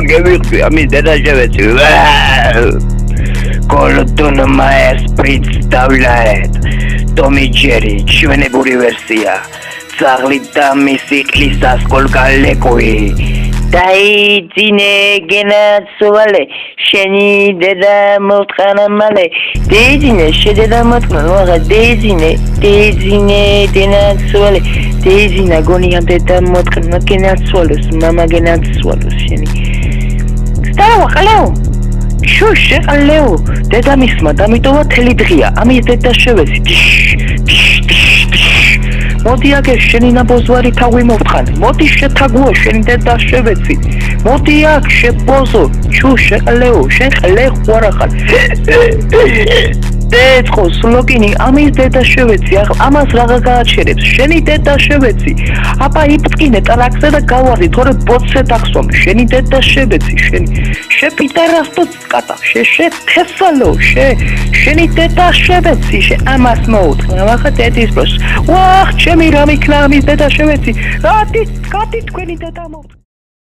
Gemichtvi, ami dedasheveci. Kolotuna представляет Том и Джерри, ჩვენებური ვერსია. Წაღლით და მისი ყლისა სკოლკა ლეკუი. დაიძინე გენაცვალე, შენი დედა მოთხანა მალე. დაიძინე შედედა მოთხანა, ვაღა დაიძინე დენაცვალე. დაიძინა გონია დედა მოთხანა გენაცვალოს, მამა გენაცვალოს შენი. სტავა ყალეო. შუშე ყალეო, დედამისმა დამიტოვა თელი დღია, ამის დედა შევეცი. მოდი აქ შენი ნაბოზვარი თავი მოვთხან. მოდი შეთაგუო შენი დედა შევეცი. მოდი აქ შებოზო, შუშე ყალეო, შენ ყლე ხوارახან. დეწყო სლოგინი ამის დედა შევეცი, ამას რაღა გააჩერებს. შენი დედა შევეცი. აბა იფტკინე ტრაქზე და გავარდი, თორე ბოცე დახსვამ. შენი დედა შევეცი, შენი. შეპიტარასტო კატა, შეთესალო, შენი დედა შევეცი, ამას მოუთხნა. ახლა დედის პროს. ვახ, ჩემი რამ იქნა ამის დედა შევეცი. გადი თქვენი დედა მოუთხნა.